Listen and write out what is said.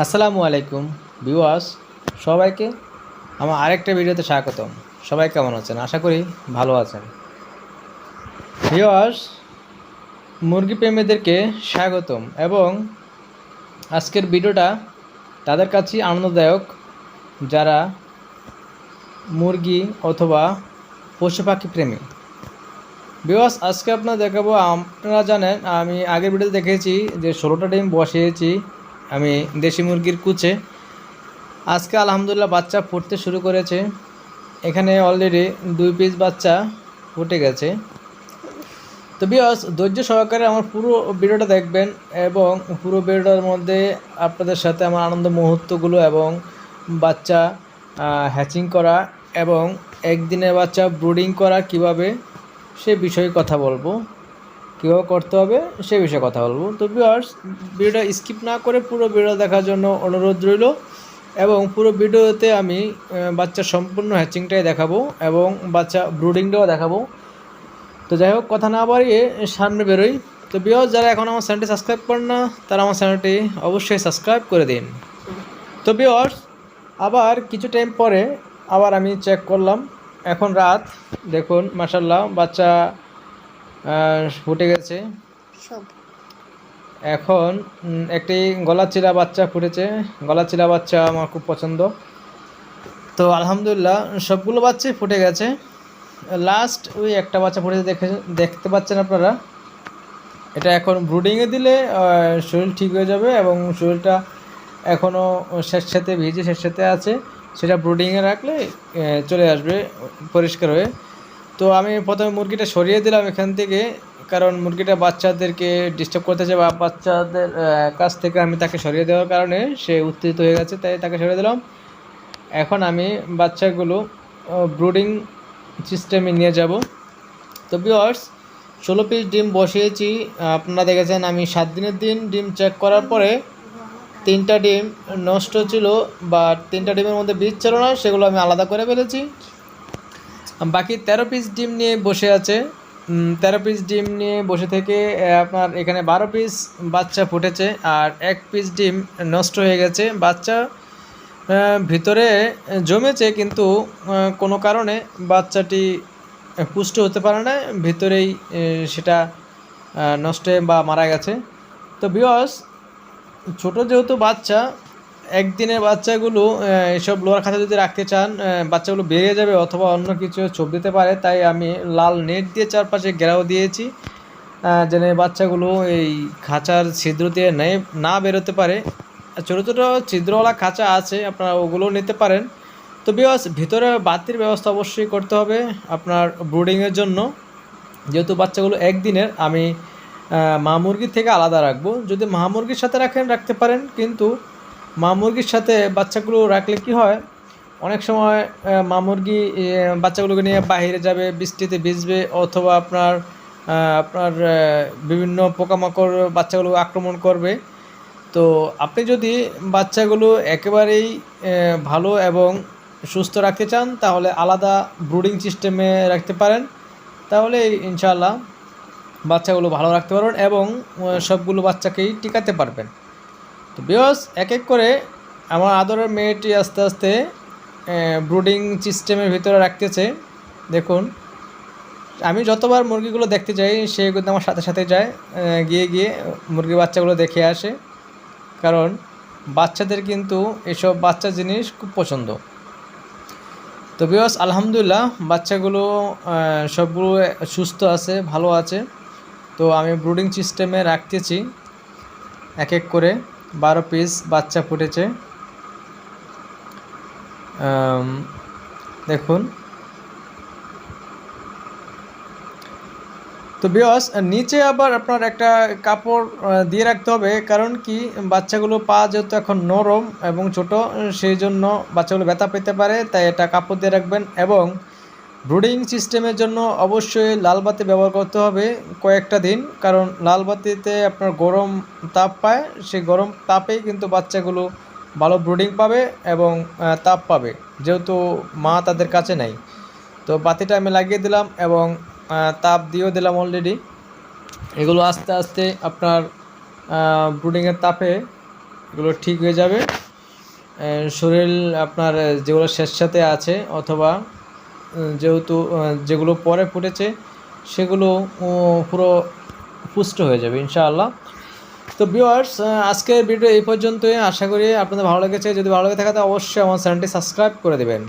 আসসালামু আলাইকুম ভিউয়ার্স, সবাইকে আমার আরেকটা ভিডিওতে স্বাগতম। সবাই কেমন আছেন? আশা করি ভালো আছেন। ভিউয়ার্স, মুরগি প্রেমীদেরকে স্বাগতম এবং আজকের ভিডিওটা তাদের কাছেই আনন্দদায়ক যারা মুরগি অথবা পশু পাখি প্রেমী। ভিউয়ার্স, আজকে আপনারা দেখাবো, আপনারা জানেন আমি আগের ভিডিওতে দেখেছি যে 16টা ডিম বসিয়েছি আমি দেশি মুরগির কুচে। আজকে আলহামদুলিল্লাহ বাচ্চা ফুটতে শুরু করেছে। এখানে অলরেডি 2 পিস বাচ্চা ফুটে গেছে। তো ভিউয়ার্স, ধৈর্য সহকারে আমার পুরো ভিডিওটা দেখবেন এবং পুরো ভিডিওটার মধ্যে আপনাদের সাথে আমার আনন্দ মুহূর্তগুলো এবং বাচ্চা হ্যাচিং করা এবং একদিনের বাচ্চা ব্রুডিং করা কিভাবে সে বিষয়ে কথা বলবো, কীভাবে করতে হবে সে বিষয়ে কথা বলবো। তো ভিউয়ার্স, ভিডিওটা স্কিপ না করে পুরো ভিডিও দেখার জন্য অনুরোধ রইল এবং পুরো ভিডিওতে আমি বাচ্চার সম্পূর্ণ হ্যাচিংটাই দেখাবো এবং বাচ্চা ব্রুডিংটাও দেখাবো। তো যাই হোক, কথা না বাড়িয়ে সামনে বেরোই। তো ভিউয়ার্স, যারা এখন আমার চ্যানেলটি সাবস্ক্রাইব করেন না তারা আমার চ্যানেলটি অবশ্যই সাবস্ক্রাইব করে দিন। তো ভিউয়ার্স, আবার কিছু টাইম পরে আবার আমি চেক করলাম, এখন রাত। দেখুন মাশাআল্লাহ বাচ্চা ফুটে গেছে। এখন একটি গলাচিলা বাচ্চা ফুটেছে। গলাচিলা বাচ্চা আমার খুব পছন্দ। তো আলহামদুলিল্লাহ সবগুলো বাচ্চাই ফুটে গেছে। লাস্ট ওই একটা বাচ্চা ফুটেছে, দেখতে পাচ্ছেন আপনারা। এটা এখন ব্রুডিংয়ে দিলে শরীর ঠিক হয়ে যাবে এবং শরীরটা এখনও স্যাঁতস্যাঁতে ভিজে স্যাঁতস্যাঁতে আছে, সেটা ব্রুডিংয়ে রাখলে চলে আসবে পরিষ্কার হয়ে। তো আমি প্রথমে মুরগিটা সরিয়ে দিলাম এখান থেকে, কারণ মুরগিটা বাচ্চাদেরকে ডিস্টার্ব করতেছে বা বাচ্চাদের কাছ থেকে আমি তাকে সরিয়ে দেওয়ার কারণে সে উত্তেজিত হয়ে গেছে, তাই তাকে সরিয়ে দিলাম। এখন আমি বাচ্চাগুলো ব্রুডিং সিস্টেমে নিয়ে যাব। তো ভিউয়ার্স, 16 পিস ডিম বসিয়েছি। আপনারা দেখেছেন আমি 7 দিনের দিন ডিম চেক করার পরে 3টা ডিম নষ্ট ছিল বা 3টা ডিমের মধ্যে বীজ ছিল না, সেগুলো আমি আলাদা করে ফেলেছি। বাকি 13 পিস ডিম নিয়ে বসে আছে। 13 পিস ডিম নিয়ে বসে থেকে আপনার এখানে 12 পিস বাচ্চা ফুটেছে আর 1 পিস ডিম নষ্ট হয়ে গেছে। বাচ্চা ভিতরে জমেছে, কিন্তু কোনো কারণে বাচ্চাটি পুষ্ট হতে পারে না, ভিতরেই সেটা নষ্ট বা মারা গেছে। তো ভিউয়ার্স, ছোটো যেহেতু বাচ্চা, একদিনের বাচ্চাগুলো এসব লোহার খাঁচা যদি রাখতে চান বাচ্চাগুলো বেরিয়ে যাবে অথবা অন্য কিছু চোপ দিতে পারে, তাই আমি লাল নেট দিয়ে চারপাশে ঘেরাও দিয়েছি যেন বাচ্চাগুলো এই খাঁচার ছিদ্র দিয়ে না বেরোতে পারে। ছোটো ছোটো ছিদ্রওয়ালা খাঁচা আছে, আপনারা ওগুলোও নিতে পারেন। তো ভিউয়ার্স, ভিতরে বাতির ব্যবস্থা অবশ্যই করতে হবে আপনার ব্রুডিংয়ের জন্য। যেহেতু বাচ্চাগুলো একদিনের, আমি মা মুরগির থেকে আলাদা রাখবো। যদি মা মুরগির সাথে রাখতে পারেন, কিন্তু মা মুরগির সাথে বাচ্চাগুলো রাখলে কি হয়, অনেক সময় মা মুরগি বাচ্চাগুলোকে নিয়ে বাইরে যাবে, বৃষ্টিতে ভিজবে অথবা আপনার বিভিন্ন পোকামাকড় বাচ্চাগুলো আক্রমণ করবে। তো আপনি যদি বাচ্চাগুলো একেবারেই ভালো এবং সুস্থ রাখতে চান তাহলে আলাদা ব্রুডিং সিস্টেমে রাখতে পারেন, তাহলে ইনশাআল্লাহ বাচ্চাগুলো ভালো রাখতে পারবেন এবং সবগুলো বাচ্চাকেই টিকাতে পারবেন। তো ভিউয়ার্স, এক এক করে আমার আদরের মেয়েটি আস্তে আস্তে ব্রুডিং সিস্টেমের ভিতরে রাখতেছে। দেখুন, আমি যতবার মুরগিগুলো দেখতে যাই সে কিন্তু আমার সাথে সাথে যায়, গিয়ে মুরগি বাচ্চাগুলো দেখে আসে, কারণ বাচ্চাদের কিন্তু এসব বাচ্চা জিনিস খুব পছন্দ। তো ভিউয়ার্স, আলহামদুলিল্লাহ বাচ্চাগুলো সবগুলো সুস্থ আছে, ভালো আছে। তো আমি ব্রুডিং সিস্টেমে রাখতেছি এক এক করে। 12 পিস বাচ্চা ফুটেছে। দেখুন, তো ভিউয়ার্স, নিচে আবার আপনার একটা কাপড় দিয়ে রাখতে হবে, কারণ কি বাচ্চাগুলো পা যেহেতু এখন নরম এবং ছোট, সেই জন্য বাচ্চাগুলো ব্যথা পেতে পারে, তাই এটা কাপড় দিয়ে রাখবেন। এবং ব্রুডিং সিস্টেমের জন্য অবশ্যই লাল বাতি ব্যবহার করতে হবে কয়েকটা দিন, কারণ লাল বাতিতে আপনার গরম তাপ পায়, সেই গরম তাপেই কিন্তু বাচ্চাগুলো ভালো ব্রুডিং পাবে এবং তাপ পাবে, যেহেতু মা তাদের কাছে নেই। তো বাতিটা আমি লাগিয়ে দিলাম এবং তাপ দিয়েও দিলাম অলরেডি। এগুলো আস্তে আস্তে আপনার ব্রুডিংয়ের তাপে এগুলো ঠিক হয়ে যাবে। শরীর আপনার যেগুলো স্বেচ্ছাতে আছে অথবা যেহেতু যেগুলো পরে ফুটেছে সেগুলো পুরো পুষ্ট হয়ে যাবে ইনশাআল্লাহ। তো ভিউয়ার্স, আজকের ভিডিও এই পর্যন্তই। আশা করি আপনাদের ভালো লেগেছে। যদি ভালো লেগে থাকে তো অবশ্যই আমার চ্যানেলটি সাবস্ক্রাইব করে দেবেন।